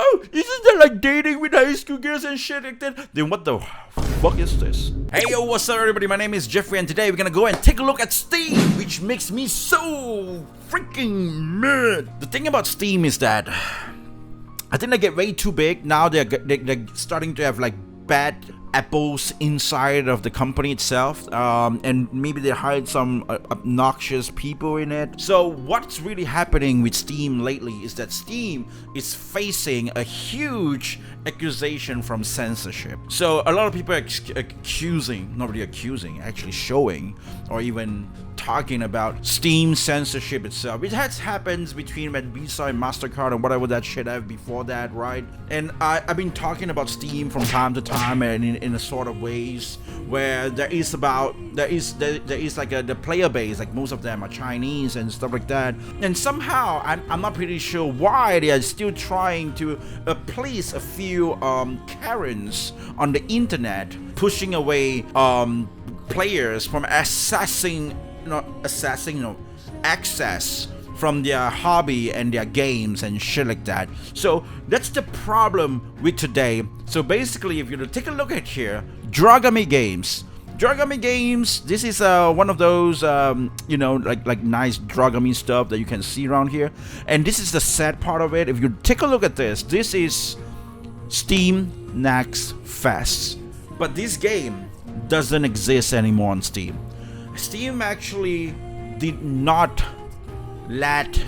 oh, isn't that like dating with high school girls and shit like that? Then what the fuck is this? Hey yo, what's up everybody? My name is Jeffrey and today we're gonna go and take a look at Steam, which makes me so freaking mad. The thing about Steam is that I think they get way too big. Now they're starting to have like bad apples inside of the company itself, and maybe they hired some obnoxious people in it. So what's really happening with Steam lately is that Steam is facing a huge accusation from censorship. So a lot of people are actually showing or even talking about Steam censorship itself. It has happened between Visa and MasterCard and whatever that shit have before that, right? And I've been talking about Steam from time to time and in a sort of ways where there is like the player base, like most of them are Chinese and stuff like that. And somehow I'm not pretty sure why they are still trying to please a few Karens on the internet, pushing away players from access from their hobby and their games and shit like that. So that's the problem with today. So basically, if you take a look at here, Dragami Games, this is one of those like nice Dragami stuff that you can see around here. And this is the sad part of it. If you take a look at this is Steam Next Fest, but this game doesn't exist anymore on Steam. Steam actually did not let,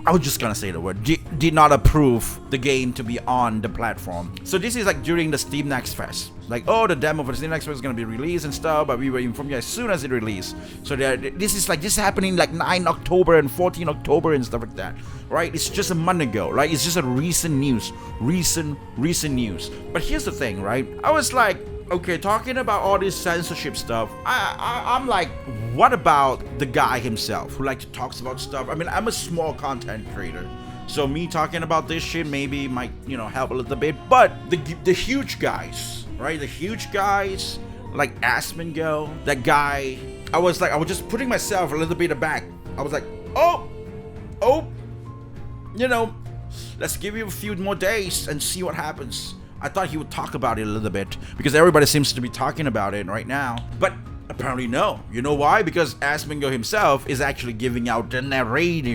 I was just gonna say the word, did not approve the game to be on the platform. So this is like during the Steam Next Fest, like, oh, the demo for the Steam Next Fest is gonna be released and stuff, but we were informed as soon as it released. So this is happening like 9 October and 14 October and stuff like that, right? It's just a month ago, right? It's just a recent news. But here's the thing, right? I was like, okay, talking about all this censorship stuff, I'm like, what about the guy himself who like to talks about stuff? I mean, I'm a small content creator, so me talking about this shit maybe might, help a little bit. But the huge guys, right? The huge guys like Asmongo, that guy. I was just putting myself a little bit aback. I was like, oh, let's give you a few more days and see what happens. I thought he would talk about it a little bit because everybody seems to be talking about it right now. But apparently no. You know why? Because Asmongo himself is actually giving out the narrate.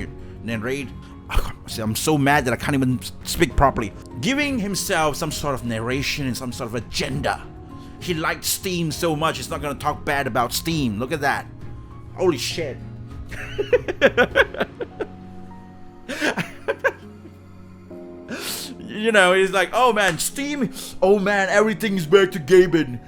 I'm so mad that I can't even speak properly. Giving himself some sort of narration and some sort of agenda. He liked Steam so much, he's not going to talk bad about Steam. Look at that. Holy shit. He's like, oh man, Steam, oh man, everything's back to gaming,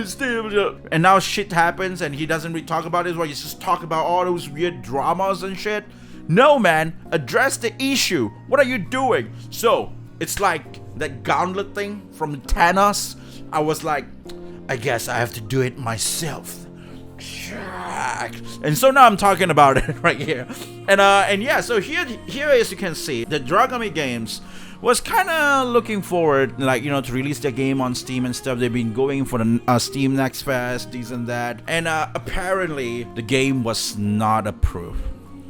Steam. And now shit happens and he doesn't really talk about it, where he's just talk about all those weird dramas and shit. No man, address the issue. What are you doing? So, it's like that gauntlet thing from Thanos. I was like, I guess I have to do it myself. And so now I'm talking about it right here. And yeah, so here as you can see, the Dragami Games was kind of looking forward, like, to release their game on Steam and stuff. They've been going for the Steam Next Fest, this and that. And apparently the game was not approved.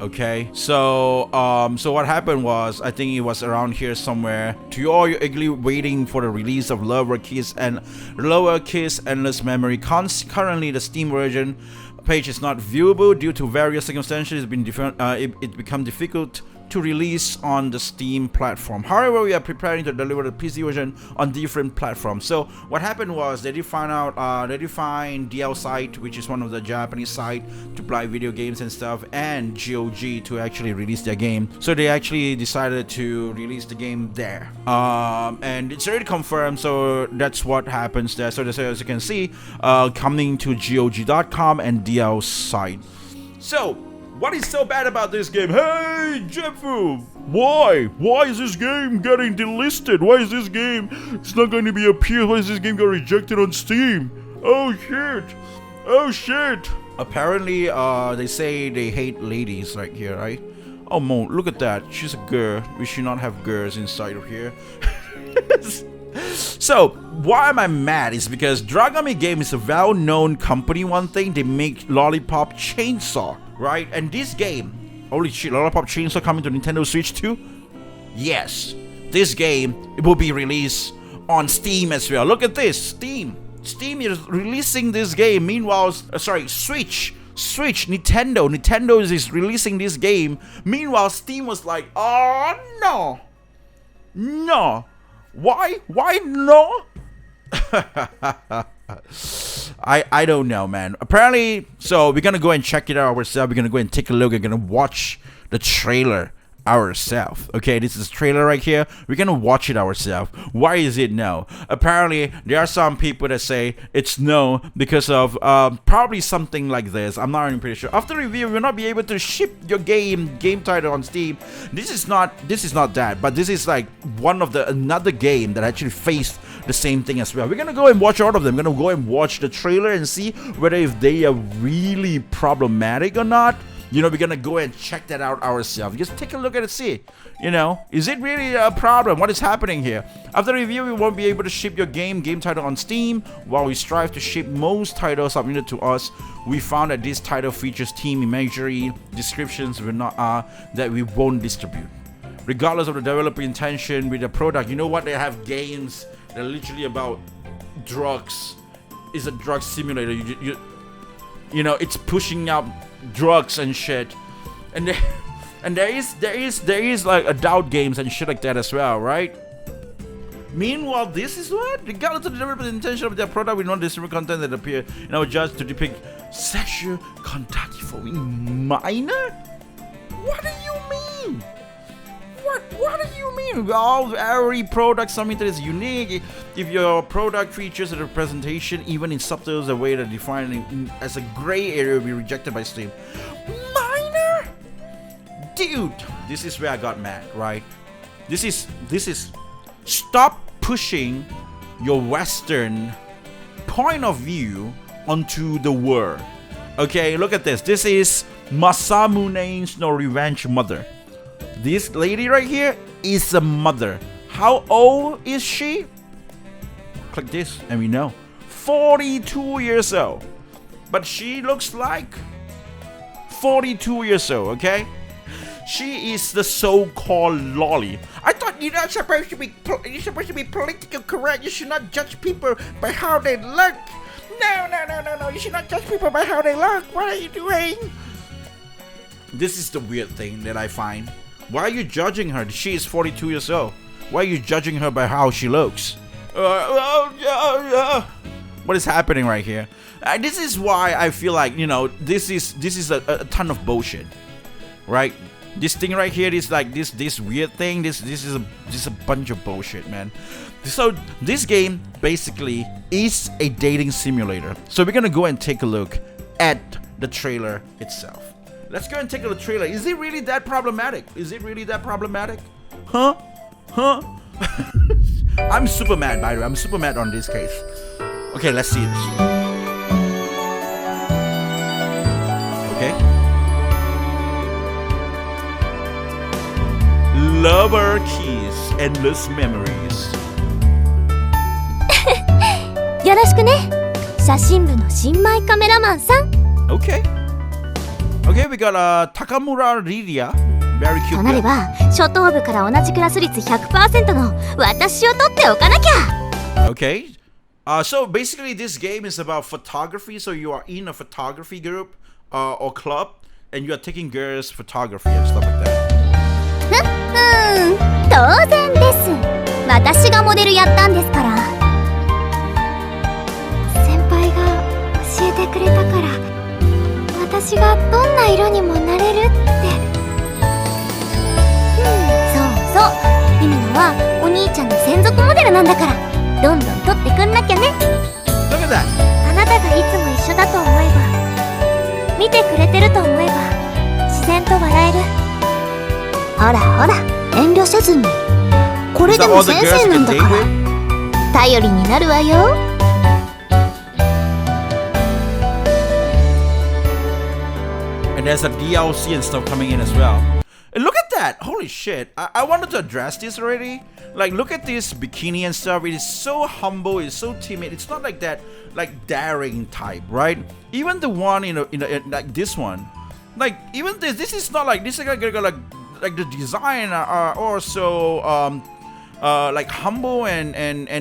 Okay, so what happened was, I think it was around here somewhere. To all you eagerly waiting for the release of Lower Kiss Endless Memory. Currently, the Steam version page is not viewable due to various circumstances. It become difficult to release on the Steam platform. However, we are preparing to deliver the PC version on different platforms. So what happened was they defined DL site, which is one of the Japanese site to play video games and stuff, and GOG to actually release their game. So they actually decided to release the game there. And it's already confirmed, so that's what happens there. So as you can see, coming to GOG.com and DL site. So what is so bad about this game? Hey, Jeffu! Why? Why is this game getting delisted? Why is this game? It's not going to be appealed. Why is this game got rejected on Steam? Oh shit! Apparently, they say they hate ladies right here, right? Oh, Mo, look at that. She's a girl. We should not have girls inside of here. So, why am I mad? Is because Dragami Game is a well-known company, one thing. They make Lollipop Chainsaw, right? And this game, holy shit, Lollipop Chainsaw coming to Nintendo Switch too? yes, this game will be released on Steam as well. Look at this, Steam is releasing this game. Meanwhile, Switch, Nintendo is releasing this game. Meanwhile, Steam was like, oh no, why no? I don't know, man. Apparently, so we're gonna go and check it out ourselves. We're gonna go and take a look. We're gonna watch the trailer ourselves. Okay, this is a trailer right here. We're gonna watch it ourselves. Why is it no? Apparently, there are some people that say it's no because of probably something like this. I'm not even pretty sure. After review, we'll not be able to ship your game title on Steam. This is not that, but this is like one of another game that actually faced the same thing as well. We're gonna go and watch all of them. We're gonna go and watch the trailer and see whether if they are really problematic or not. You know, we're gonna go and check that out ourselves. Just take a look at it, see. You know, is it really a problem? What is happening here? After review, we won't be able to ship your game title on Steam. While we strive to ship most titles submitted to us, we found that this title features team imagery descriptions that we won't distribute. Regardless of the developer intention with the product, you know what? They have games that are literally about drugs. It's a drug simulator. You know, it's pushing out drugs and shit, and there is like adult games and shit like that as well, right? Meanwhile, this is what, regardless of the developer's intention of their product, we don't distribute content that appear in our judge to depict sexual contact for a minor. What do you mean? What do you mean? Every product submitted is unique. If your product features a representation, even in subtitles, a way to define it as a gray area, will be rejected by Steam. Minor? Dude, this is where I got mad, right? This is stop pushing your Western point of view onto the world. Okay, look at this. This is Masamune's No Revenge mother. This lady right here is a mother. How old is she? Click this and we know. 42 years old. But she looks like 42 years old, okay? She is the so-called lolly. I thought you're not supposed to be political correct. You should not judge people by how they look. No. You should not judge people by how they look. What are you doing? This is the weird thing that I find. Why are you judging her? She is 42 years old. Why are you judging her by how she looks? What is happening right here? This is why I feel like, you know, this is a ton of bullshit, right? This thing right here is like this weird thing. This is a bunch of bullshit, man. So this game basically is a dating simulator. So we're gonna go and take a look at the trailer itself. Let's go and take a look at the trailer. Is it really that problematic? Huh? I'm super mad, by the way. I'm super mad on this case. Okay, let's see this. Okay. Lover Keys, Endless Memories. よろしくね。写真部の新米カメラマンさん。Okay. Okay, we got Takamura Riria. Very cute. となれば、初等部から同じクラス率 100% の私を取っておかなきゃ。Okay. So basically this game is about photography. So you are in a photography group or club and you are taking girls' photography and stuff like that. 当然です。私がモデルやったんですから。先輩が教えてくれたから。私がどんな色にもなれるって。そう意味のはお兄ちゃんの専属モデルなんだからどんどん撮ってくんなきゃね。Look at that. あなたがいつも一緒だと思えば見てくれてると思えば自然と笑える。ほら遠慮せずにこれでも先生なんだから頼りになるわよ。And there's a DLC and stuff coming in as well. And look at that! Holy shit! I wanted to address this already. Like, look at this bikini and stuff. It is so humble. It's so timid. It's not like that, like daring type, right? Even the one in like this one, like even this is not like this is like like the design are also like humble and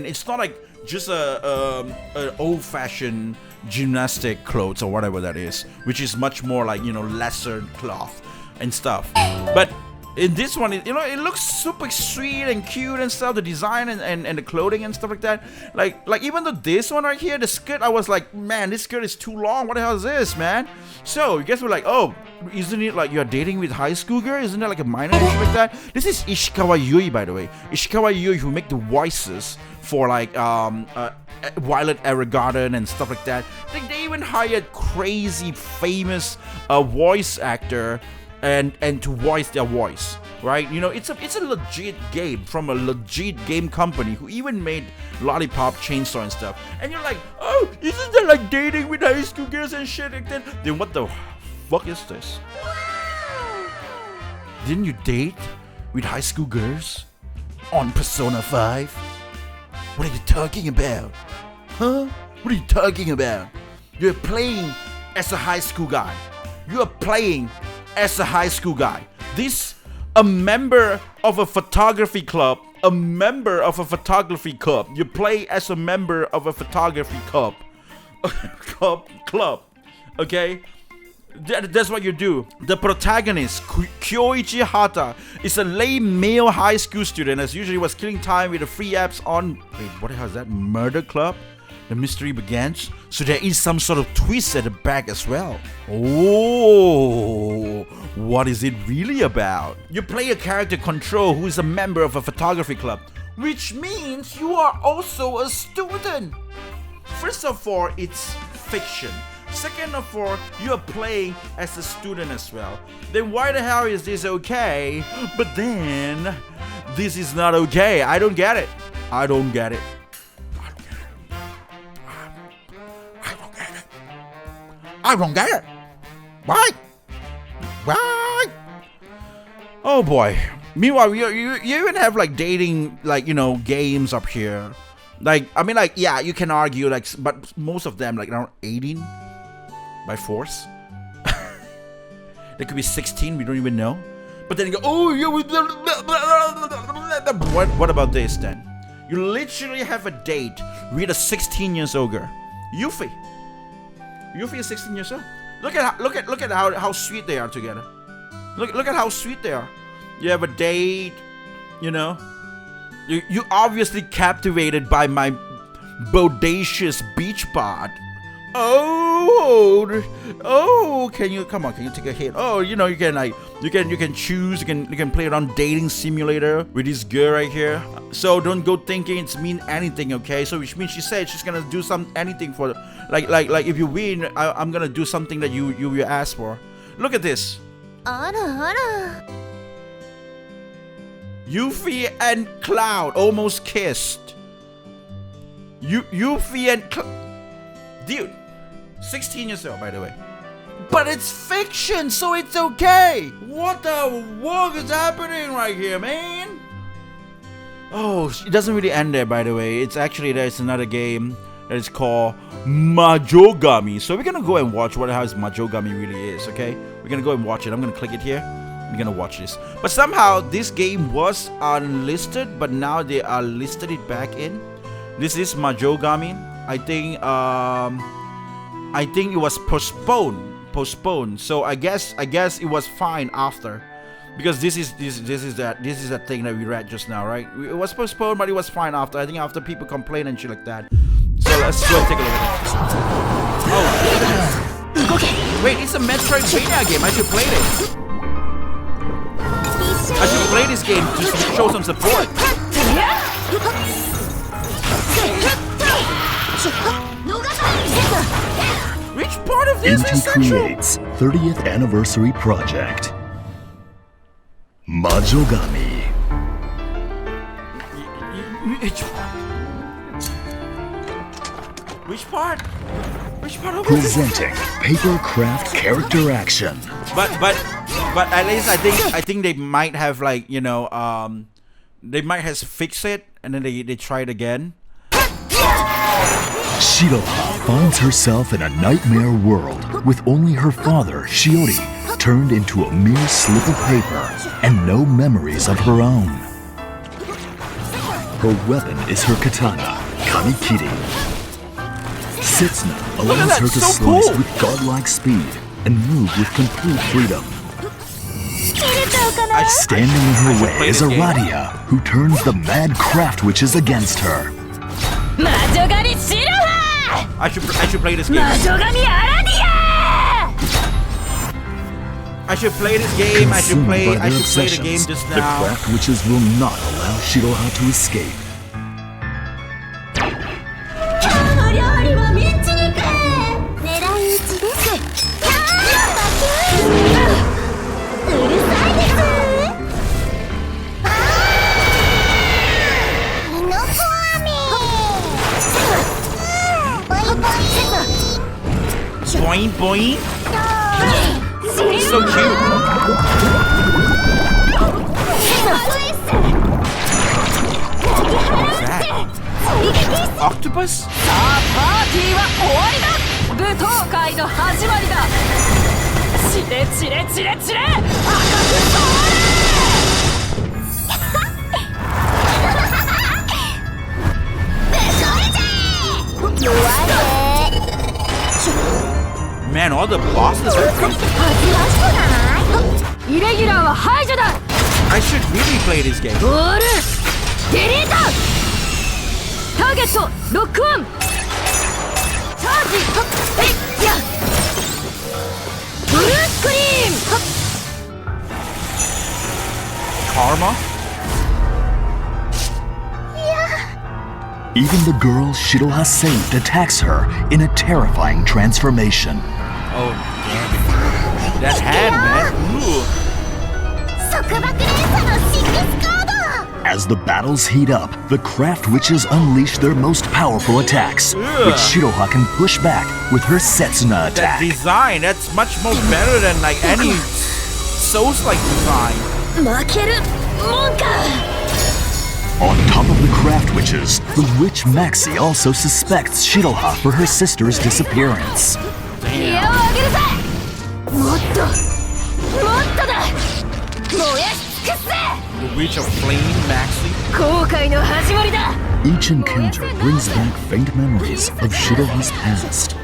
it's not like just a old-fashioned gymnastic clothes or whatever that is, which is much more like, you know, lesser cloth and stuff. But in this one, you know, it looks super sweet and cute and stuff, the design and the clothing and stuff like that. Like even though this one right here, the skirt, I was like, man, this skirt is too long. What the hell is this, man? So you guys were like, oh, isn't it like you're dating with high school girl? Isn't that like a minor and stuff like that? This is Ishikawa Yui, by the way. Ishikawa Yui, who make the voices for like Violet Evergarden and stuff like that. They even hired crazy famous voice actor and to voice their voice, right? You know, it's a legit game from a legit game company who even made Lollipop Chainsaw and stuff. And you're like, oh, isn't that like dating with high school girls and shit like that? Then what the fuck is this? Didn't you date with high school girls on Persona 5? What are you talking about? Huh? What are you talking about? You're playing as a high school guy. You are playing as a high school guy. This, a member of a photography club. A member of a photography club. You play as a member of a photography club. club. Okay? That's what you do. The protagonist, Kyoichi Hata, is a lame male high school student as usually was killing time with the free apps on... Wait, what the hell is that? Murder Club? The mystery begins. So there is some sort of twist at the back as well. Oh, what is it really about? You play a character Control who is a member of a photography club, which means you are also a student. First of all, it's fiction. Second of all, you are playing as a student as well. Then why the hell is this okay? But then, this is not okay. I don't get it. I don't get it. I don't get it. Why? Why? Oh boy. Meanwhile, you even have like dating, like, you know, games up here. Like, I mean, like, yeah, you can argue, like, but most of them, like, around 18 by force. They could be 16, we don't even know. But then you go, oh, you. What about this then? You literally have a date with a 16 years old girl, Yuffie. Yuffie is 16 years old. Look at how sweet they are together. Look at how sweet they are. You have a date, you know. You obviously captivated by my bodacious beach bod. Oh, can you take a hit? Oh, you know, you can choose, you can play it on dating simulator with this girl right here. So don't go thinking it's mean anything, okay? So which means she said she's gonna do anything for, like if you win, I'm gonna do something that you asked for. Look at this. Yuffie and Cloud almost kissed. Yuffie and dude, 16 years old, by the way. But it's fiction, so it's okay. What the fuck is happening right here, man? Oh, it doesn't really end there, by the way. It's actually, there's another game that is called Majogami. So we're gonna go and watch what the hell Majogami really is, okay? We're gonna go and watch it. I'm gonna click it here. We're gonna watch this. But somehow this game was unlisted, but now they are listed it back in. This is Majogami. I think it was postponed. So I guess it was fine after, because this is that thing that we read just now, right? It was postponed, but it was fine after. I think after people complain and shit like that. So let's go and take a look at it. Oh, wait, it's a Metroidvania game. I should play it. I should play this game just to show some support. Which part of this is sexual? Creates 30th anniversary project. Majogami. Which part? Which part of Presenting paper craft character action. But at least I think they might have, like, you know, they might have fixed it and then they try it again. Shiroha finds herself in a nightmare world with only her father, Shiori, turned into a mere slip of paper and no memories of her own. Her weapon is her katana, Kamikiri. Setsuna allows her to slice with godlike speed and move with complete freedom. Standing in her way is Aradia, who turns the mad craft witches against her. I should play this game. I should play this game. I should play the game just now. The craft witches will not allow Shiroha to escape. Boing boing. So cute. What's that? Octopus? Man, all the bosses are crazy. I should really play this game. Karma? Even the girl Shiroha saved attacks her in a terrifying transformation. Oh, damn it. That hand, man. Ooh. As the battles heat up, the craft witches unleash their most powerful attacks, which Shiroha can push back with her Setsuna attack. That design, that's much more better than like any Souls-like design. On top of the craft witches, the witch Maxi also suspects Shiroha for her sister's disappearance. Damn. The Witch of Flame, Maxi. Each encounter brings back faint memories of Shiroha's past.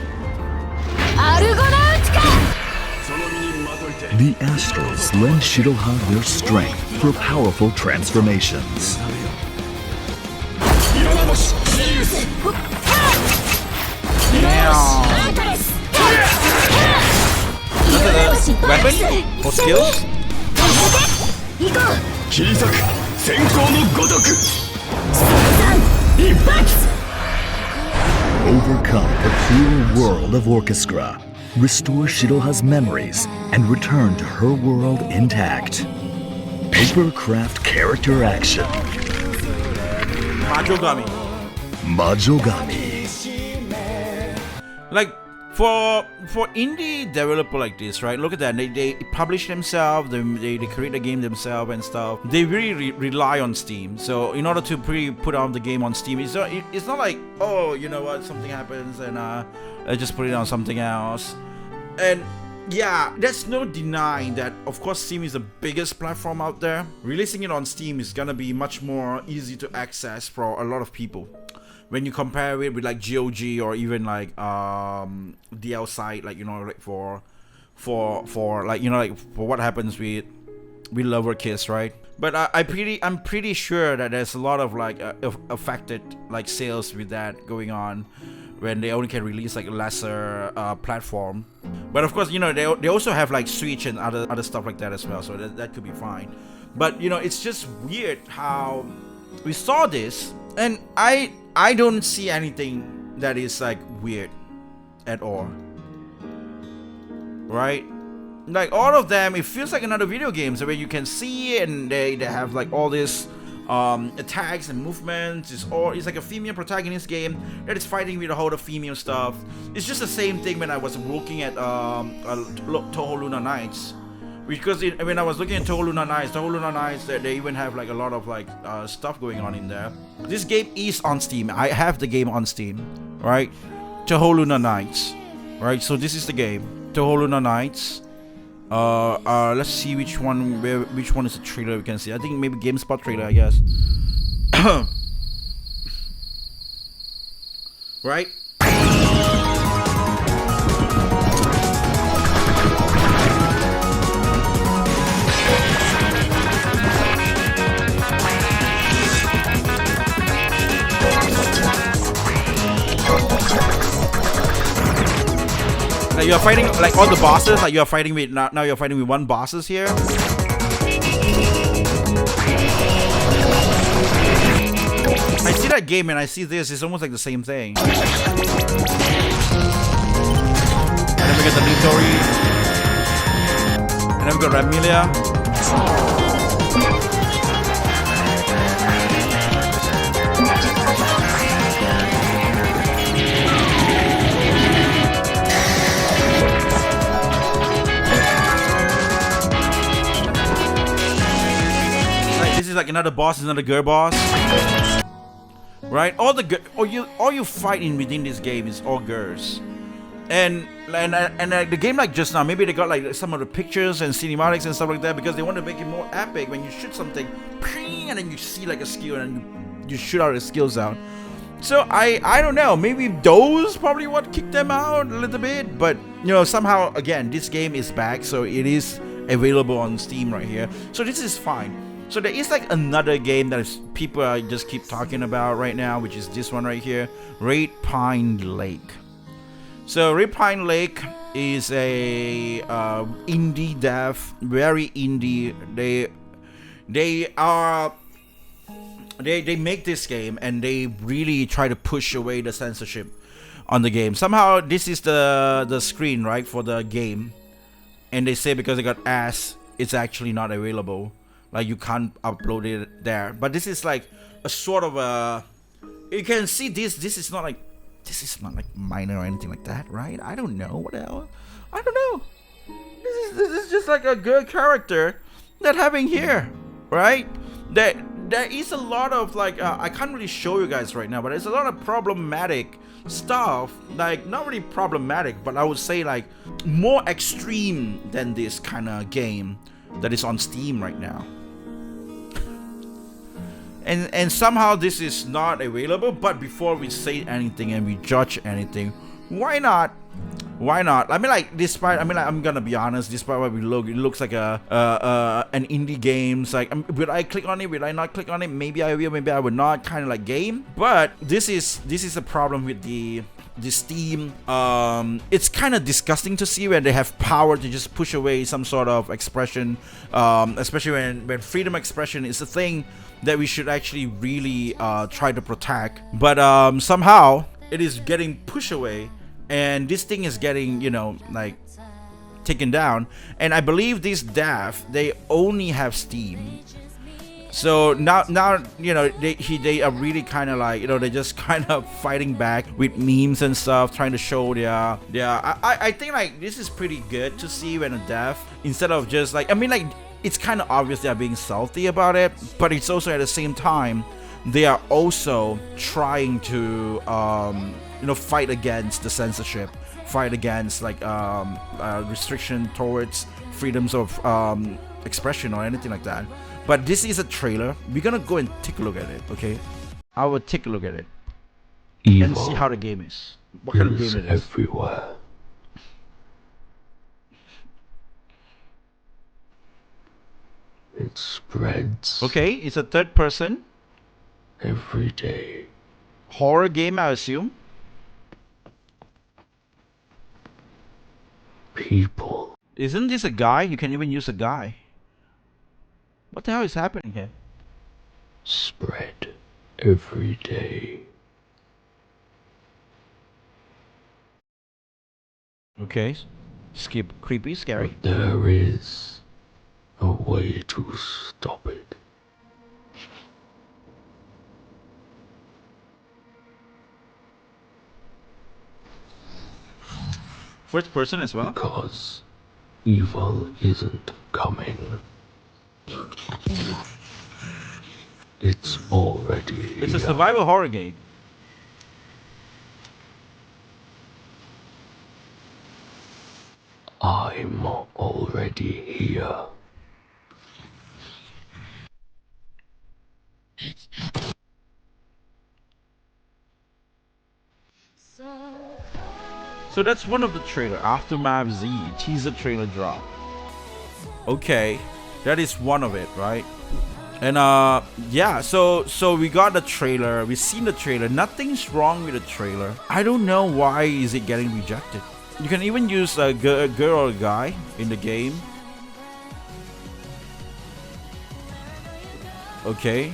The Astrals lend Shiroha their strength for powerful transformations. Weapon or skills? Overcome the cruel world of Orchestra, restore Shiroha's memories, and return to her world intact. Papercraft character action. Majogami. Like for indie developer like this, right? Look at that. They publish themselves. They create the game themselves and stuff. They really rely on Steam. So in order to put out the game on Steam, it's not like, oh, you know what, something happens and I just put it on something else. And yeah, there's no denying that, of course, Steam is the biggest platform out there. Releasing it on Steam is gonna be much more easy to access for a lot of people. When you compare it with like GOG or even like DL site, like, you know, like for like, you know, like for what happens with Lover Kiss, right? But I'm pretty sure that there's a lot of like affected like sales with that going on when they only can release like a lesser platform. But of course, you know, they also have like Switch and other stuff like that as well, so that could be fine. But you know, it's just weird how we saw this, and I don't see anything that is like weird at all, right? Like all of them, it feels like another video game, so where you can see it and they have like all this attacks and movements. It's like a female protagonist game that is fighting with a whole of female stuff. It's just the same thing when I was looking at Toho Luna Nights, because when I was looking at Toho Luna Nights, they even have like a lot of like stuff going on in there. This game is on Steam. I have the game on Steam, right? Toho Luna Nights, right? So this is the game, Toho Luna Nights. Let's see which one is the trailer we can see. I think maybe GameSpot trailer, I guess. Right? Like you're fighting like all the bosses. Like you're fighting with now you're fighting with one bosses here. I see that game and I see this. It's almost like the same thing. And then we get the new Tori. And then we got Ramilia. This is like another boss, another girl boss. Right? All you fighting within this game is all girls. And the game like just now, maybe they got like some of the pictures and cinematics and stuff like that because they want to make it more epic. When you shoot something, and then you see like a skill and you shoot all the skills out. So I don't know, maybe those probably what kicked them out a little bit, but you know, somehow again this game is back, so it is available on Steam right here. So this is fine. So there is like another game that people just keep talking about right now, which is this one right here, Red Pine Lake. So Red Pine Lake is a indie dev, very indie. They make this game and they really try to push away the censorship on the game. Somehow this is the screen right for the game, and they say because it got ass, it's actually not available. Like you can't upload it there. But this is like a sort of a, you can see this is not like minor or anything like that, right? I don't know what else. I don't know. This is just like a good character that having here, right? There is a lot of like I can't really show you guys right now, but there's a lot of problematic stuff. Like not really problematic, but I would say like more extreme than this kind of game that is on Steam right now. And somehow this is not available. But before we say anything and we judge anything, why not? Why not? I mean, like, despite, I mean, like, I'm gonna be honest. Despite what we look, it looks like an indie game. It's like, will I click on it? Will I not click on it? Maybe I will. Maybe I will not. Kind of like game. But this is a problem with the Steam. It's kind of disgusting to see when they have power to just push away some sort of expression, especially when freedom of expression is a thing that we should actually really try to protect. But somehow it is getting pushed away, and this thing is getting, you know, like taken down. And I believe these dev, they only have Steam. So now you know, they are really kind of like, you know, they're just kind of fighting back with memes and stuff, trying to show their I think like this is pretty good to see when a dev, instead of just like, I mean, like, it's kind of obvious they're being salty about it, but it's also at the same time they are also trying to you know, fight against the censorship, fight against like restriction towards freedoms of expression or anything like that. But this is a trailer. We're gonna go and take a look at it, okay? I will take a look at it and see how the game is. What kind of game it is. Everywhere. It spreads. Okay, it's a third person every day. horror game, I assume. People. Isn't this a guy? You can even use a guy. What the hell is happening here? Spread every day. Okay. Skip. Creepy, scary. But there is a way to stop it. First person as well? Because evil isn't coming. It's already It's a here. survival horror game. I I'm already here. So that's one of the trailer. Aftermath Z teaser trailer drop. Okay, that is one of it, right? And yeah, so we got the trailer. We've seen the trailer. Nothing's wrong with the trailer. I don't know why is it getting rejected. You can even use a girl or a guy in the game. Okay.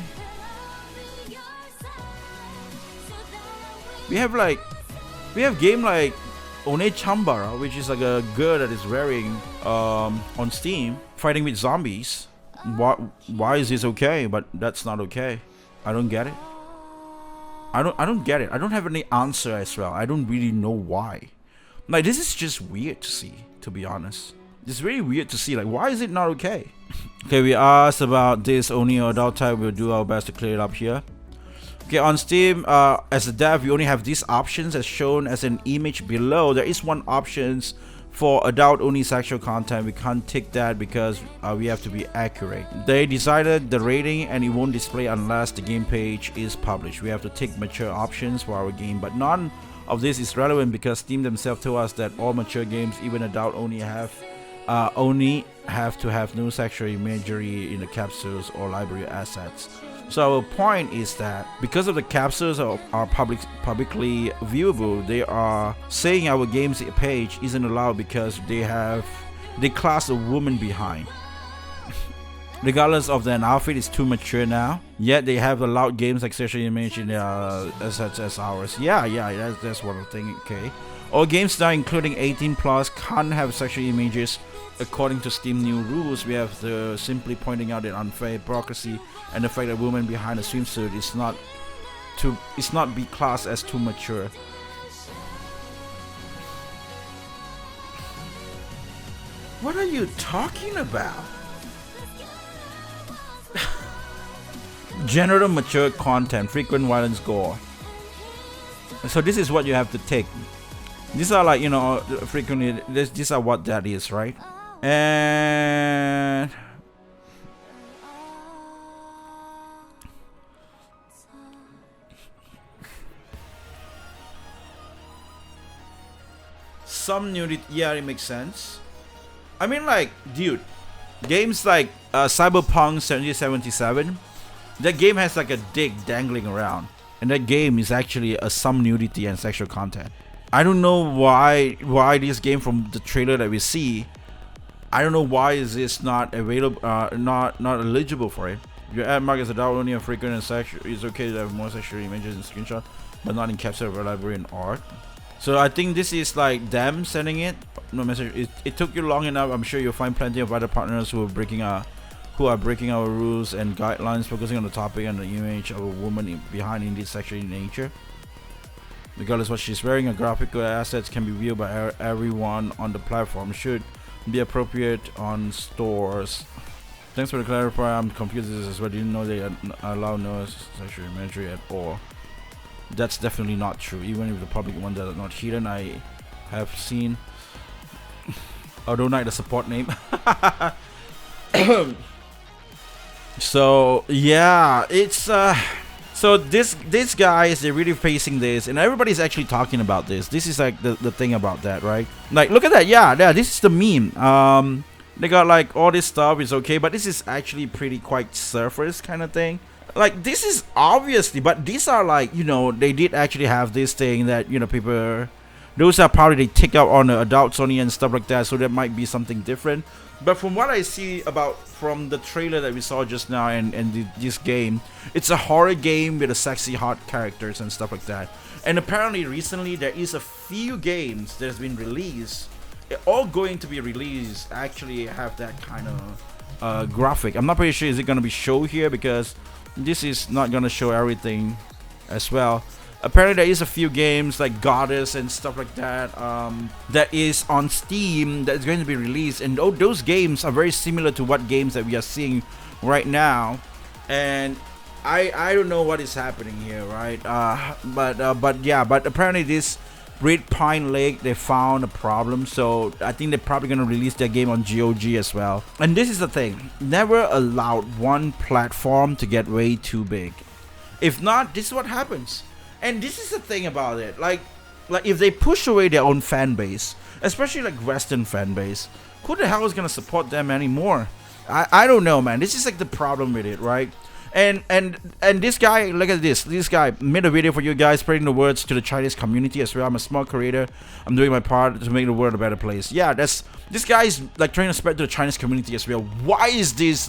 We have game like One Chambara, which is like a girl that is wearing on Steam, fighting with zombies. Why is this okay, but that's not okay? I don't get it. I don't get it. I don't have any answer as well. I don't really know why. Like, this is just weird to see, to be honest. It's very weird to see, like, why is it not okay? Okay, we asked about this only adult type. We'll do our best to clear it up here. Okay, on Steam, as a dev, we only have these options as shown as an image below. There is one options for adult only sexual content. We can't tick that because we have to be accurate. They decided the rating and it won't display unless the game page is published. We have to tick mature options for our game, but none of this is relevant because Steam themselves told us that all mature games, even adult only have to have no sexual imagery in the capsules or library assets. So our point is that because of the capsules are publicly viewable, they are saying our game's page isn't allowed because they class a woman behind. Regardless of their outfit is too mature now, yet they have allowed games like sexual image in such as ours. Yeah, that's one thing. Okay, all games now including 18 plus can't have sexual images according to Steam new rules. We have to simply pointing out the unfair hypocrisy and the fact that women behind a swimsuit is not be classed as too mature. What are you talking about? General mature content, frequent violence, gore. So this is what you have to take. These are like, you know, frequently, these are what that is, right? And some nudity, yeah, it makes sense. I mean, like, dude, games like Cyberpunk 2077, that game has like a dick dangling around, and that game is actually some nudity and sexual content. I don't know why this game, from the trailer that we see, I don't know why is this not available, not eligible for it. Your ad mark is adult only and frequent and sexual. It's okay to have more sexual images and screenshot, but not in capture of library and art. So I think this is like them sending it. No message. It took you long enough. I'm sure you'll find plenty of other partners who are breaking our rules and guidelines, focusing on the topic and the image of a woman behind indeed sexual in nature. Regardless what she's wearing, graphical assets can be viewed by everyone on the platform. Should be appropriate on stores. Thanks for the clarifier. I'm confused as well. Didn't know they allow no sexual imagery at all. That's definitely not true. Even if the public one that are not hidden, I have seen. I don't like the support name. So yeah, it's so this guys, they're really facing this, and everybody's actually talking about this. This is like the thing about that, right? Like, look at that. Yeah, this is the meme. They got like all this stuff is okay, but this is actually pretty quite surface kind of thing. Like, this is obviously, but these are like, you know, they did actually have this thing that, you know, people, those are probably they tick out on the adults only and stuff like that, so that might be something different. But from what I see from the trailer that we saw just now and this game, it's a horror game with a sexy hot characters and stuff like that. And apparently recently there is a few games that has been released, all going to be released, actually have that kind of graphic. I'm not pretty sure is it going to be shown here because this is not going to show everything as well. Apparently there is a few games like Goddess and stuff like that that is on Steam that is going to be released, and those games are very similar to what games that we are seeing right now. And I don't know what is happening here, right? But apparently this Red Pine Lake, they found a problem, so I think they're probably gonna release their game on GOG as well. And this is the thing, never allowed one platform to get way too big. If not, this is what happens. And this is the thing about it, like if they push away their own fan base, especially like Western fan base, who the hell is gonna support them anymore? I don't know, man. This is like the problem with it, right? And this guy, look at this. This guy made a video for you guys, spreading the words to the Chinese community as well. I'm a small creator. I'm doing my part to make the world a better place. Yeah, this guy is like trying to spread to the Chinese community as well. Why is this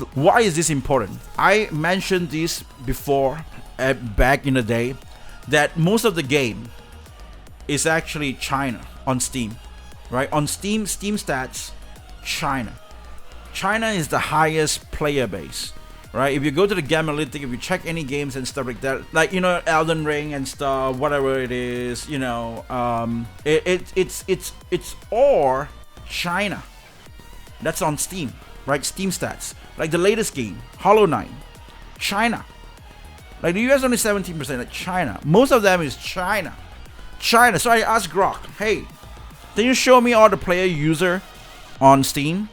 important? I mentioned this before, back in the day, that most of the game is actually China on Steam, right? On Steam stats, China is the highest player base. Right, if you go to the game analytics, if you check any games and stuff like that, like, you know, Elden Ring and stuff, whatever it is, you know, it's all China. That's on Steam, right? Steam stats, like the latest game, Hollow Knight, China. Like the US only 17%, like China. Most of them is China. So I asked Grok, hey, can you show me all the player user on Steam?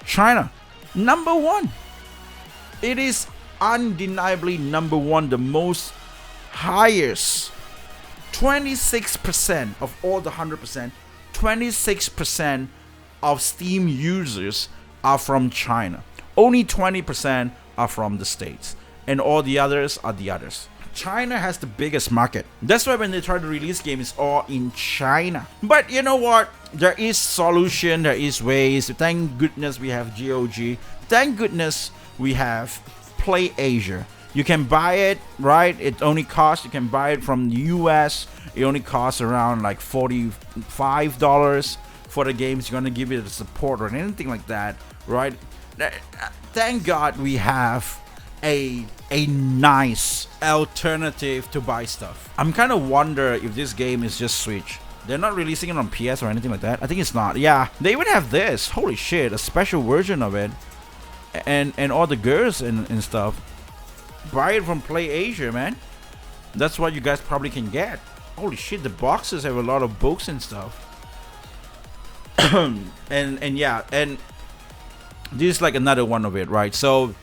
China, number one. It is undeniably number one, the most highest. 26% of all the 100%, 26% of Steam users are from China. Only 20% are from the States. And all the others are the others. China has the biggest market. That's why when they try to release games, it's all in China. But you know what? There is solution, there is ways. Thank goodness we have GOG. Thank goodness we have Play Asia. You can buy it, right? It only costs, you can buy it from the US. It only costs around like $45 for the games. You're gonna give it the support or anything like that, right? Thank God we have a nice alternative to buy stuff. I'm kind of wonder if this game is just Switch. They're not releasing it on PS or anything like that. I think it's not. Yeah, they even have this. Holy shit, a special version of it. And all the girls and stuff. Buy it from Play Asia, man. That's what you guys probably can get. Holy shit, the boxes have a lot of books and stuff. and yeah, and this is like another one of it, right? So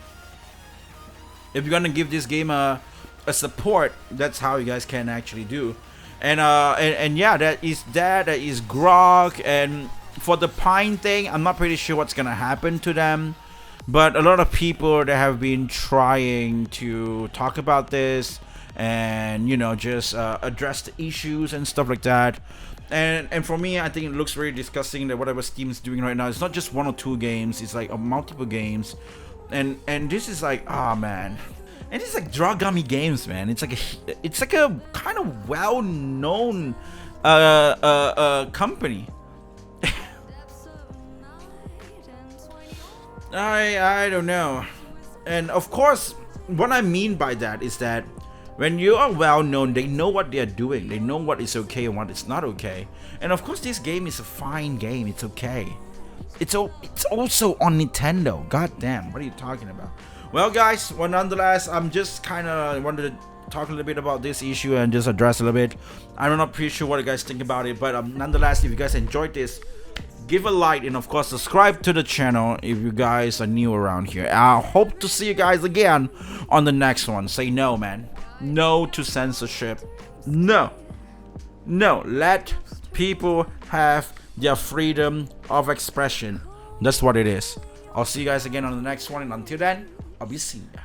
if you're gonna give this game a support, that's how you guys can actually do. And yeah, that is Grok. And for the Pine thing, I'm not pretty sure what's gonna happen to them. But a lot of people that have been trying to talk about this and, you know, just address the issues and stuff like that. And for me, I think it looks very disgusting that whatever Steam is doing right now, it's not just one or two games, it's like multiple games. And this is like, oh man. And it's like Draw Gummy Games, man. It's like a kind of well-known company. I don't know. And of course, what I mean by that is that when you are well known, they know what they are doing. They know what is okay and what is not okay. And of course, this game is a fine game. It's okay. It's also on Nintendo. God damn, what are you talking about? Well, guys, well, nonetheless, I'm just kind of wanted to talk a little bit about this issue and just address a little bit. I'm not pretty sure what you guys think about it, but nonetheless, if you guys enjoyed this, give a like and of course subscribe to the channel if you guys are new around here. I hope to see you guys again on the next one. Say no, man. No to censorship. No. Let people have their freedom of expression. That's what it is. I'll see you guys again on the next one, and until then, I'll be seeing ya.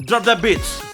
Drop that beats.